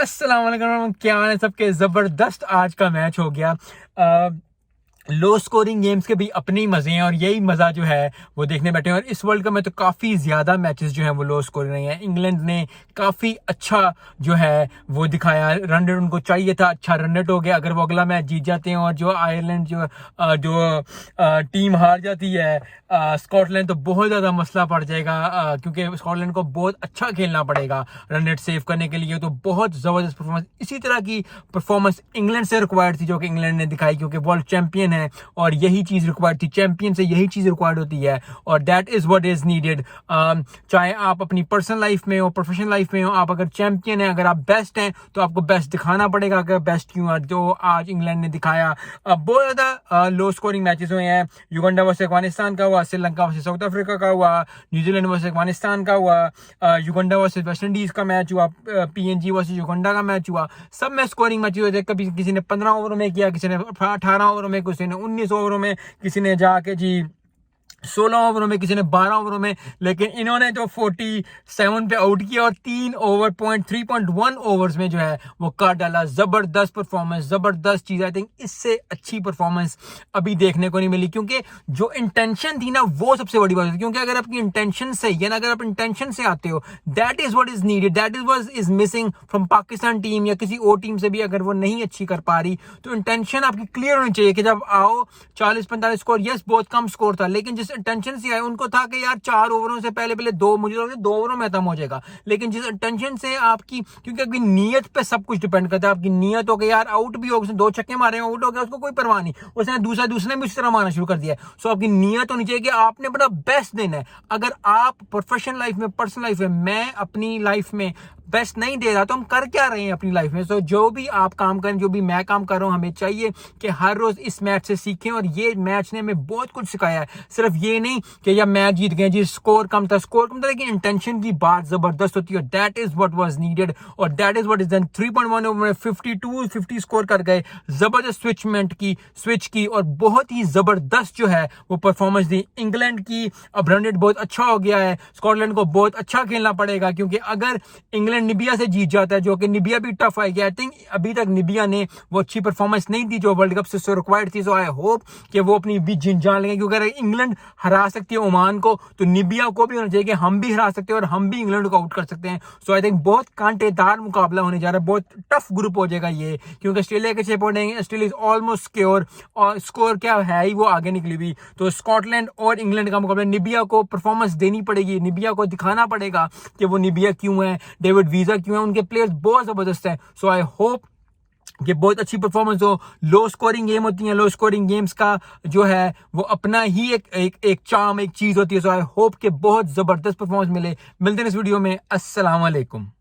अस्सलाम वालेकुम, क्या हाल है सबके। जबरदस्त आज का मैच हो गया। लो स्कोरिंग गेम्स के भी अपने ही मजे हैं और यही मजा जो है वो देखने बैठे हैं। और इस वर्ल्ड कप में तो काफी ज्यादा मैचेस जो हैं वो लो स्कोरिंग रहे हैं। इंग्लैंड ने काफी अच्छा जो है वो दिखाया, रन रेट उनको चाहिए था, अच्छा रन रेट हो गया। अगर वो अगला मैच जीत जाते हैं और जो आयरलैंड जो टीम हार जाती है स्कॉटलैंड, तो बहुत ज्यादा मसला पड़ जाएगा, क्योंकि स्कॉटलैंड को बहुत अच्छा खेलना पड़ेगा रन रेट सेव करने के लिए। तो बहुत जबरदस्त परफॉर्मेंस, इसी तरह की परफॉर्मेंस इंग्लैंड से रिक्वायर्ड थी जो कि इंग्लैंड ने दिखाई, क्योंकि वर्ल्ड चैंपियन है और यही चीज रिक्वायर्ड थी। चैंपियन से यही चीज रिक्वायर्ड होती है और that is what is needed. चाहे आप अपनी पर्सनल लाइफ में हो, प्रोफेशनल लाइफ में हो, आप अगर चैंपियन है, अगर आप बेस्ट हैं, तो आपको बेस्ट दिखाना पड़ेगा। अगर बेस्ट क्यों है, जो आज इंग्लैंड ने दिखाया। बहुत ज्यादा लो स्कोरिंग मैचेस हुए हैं। युगांडा वर्सेस अफगानिस्तान का हुआ, श्रीलंका वर्सेस साउथ अफ्रीका का हुआ, न्यूजीलैंड वर्सेस अफगानिस्तान का हुआ, युगांडा वर्सेस वेस्ट इंडीज का मैच हुआ, पीएनजी वर्सेस युगांडा का मैच हुआ। सब में स्कोरिंग मैच हुए थे। कभी किसी ने 15 ओवर में किया, किसी ने 18 ओवर में, किसी ने 19 ओवरों में, किसी ने जाके जी 16 ओवरों में, किसी ने 12 ओवरों में। लेकिन इन्होंने जो 47 पे आउट किया और 3.1 ओवर्स में जो है वो काट डाला। जबरदस्त परफॉर्मेंस, जबरदस्त चीज। आई थिंक इससे अच्छी परफॉर्मेंस अभी देखने को नहीं मिली, क्योंकि जो इंटेंशन थी ना वो सबसे बड़ी बात होती है। क्योंकि अगर आपकी इंटेंशन सही है ना, अगर आप इंटेंशन से आते हो, that is what is needed, that is what is missing from Pakistan team या किसी और टीम से भी। अगर वो नहीं अच्छी कर पा रही तो इंटेंशन आपकी क्लियर होनी चाहिए कि जब आओ 40-45 स्कोर, यस बहुत कम स्कोर था, लेकिन जिस इंटेंशन से आए उनको था कि यार 4 ओवरों से पहले मुझे 2 ओवरों में खत्म हो जाएगा। लेकिन जिस इंटेंशन से आपकी, क्योंकि आपकी नीयत पे सब कुछ डिपेंड करता है। आपकी नीयत हो गई यार आउट भी हो, उसने 2 छक्के मारे, आउट हो गया, उसको कोई परवाह नहीं, उसने दूसरे भी उस तरह मारना शुरू कर दिया। सो आपकी नीयत होनी चाहिए कि आपने बड़ा बेस्ट देना है। अगर आप प्रोफेशनल लाइफ में, पर्सनल लाइफ में, मैं अपनी लाइफ में बेस्ट नहीं दे रहा तो हम कर क्या रहे हैं अपनी लाइफ में। सो जो भी आप काम करें, जो भी मैं काम कर रहा हूं, हमें चाहिए कि हर रोज इस मैच से सीखें। और ये मैच ने हमें बहुत कुछ सिखाया है। सिर्फ ये नहीं कि यार मैच जीत गए जी, स्कोर कम था, लेकिन इंटेंशन की बात जबरदस्त होती है। That is what was needed और that is what is done. 3.1 over में 50 स्कोर कर गए। जबरदस्त स्विच की और बहुत ही जबरदस्त जो है वो परफॉर्मेंस दी इंग्लैंड की। अब रन रेट बहुत अच्छा हो गया है। स्कॉटलैंड को बहुत अच्छा खेलना पड़ेगा, क्योंकि अगर इंग्लैंड निबिया से जीत जाता है, जो कि निबिया भी टफ है। आई थिंक अभी तक निबिया ने वो अच्छी परफॉर्मेंस नहीं दी जो वर्ल्ड कप से रिक्वायर्ड थी। सो आई होप कि वो अपनी भी जान लेंगे, क्योंकि अगर इंग्लैंड हरा सकती है ओमान को, तो निबिया को भी होना चाहिए कि हम भी हरा सकते हैं और हम भी इंग्लैंड को आउट कर सकते हैं। सो आई थिंक बहुत कांटेदार मुकाबला होने जा रहा है, बहुत टफ ग्रुप हो जाएगा ये, क्योंकि ऑस्ट्रेलिया के 6 पॉइंट हैं। ऑस्ट्रेलिया इज ऑलमोस्ट सिक्योर और स्कोर क्या है ही वो आगे निकली हुई। तो स्कॉटलैंड और इंग्लैंड का मुकाबला, निबिया को परफॉर्मेंस देनी पड़ेगी, निबिया को दिखाना पड़ेगा कि वो निबिया क्यों है, डेविड वीजा क्यों है, उनके प्लेयर्स बहुत जबरदस्त हैं। सो आई होप कि बहुत अच्छी परफॉर्मेंस हो। लो स्कोरिंग गेम होती है, लो स्कोरिंग गेम्स का जो है वो अपना ही एक चार्म, एक चीज होती है। सो आई होप कि बहुत जबरदस्त परफॉर्मेंस मिले। मिलते हैं इस वीडियो में। अस्सलाम वालेकुम।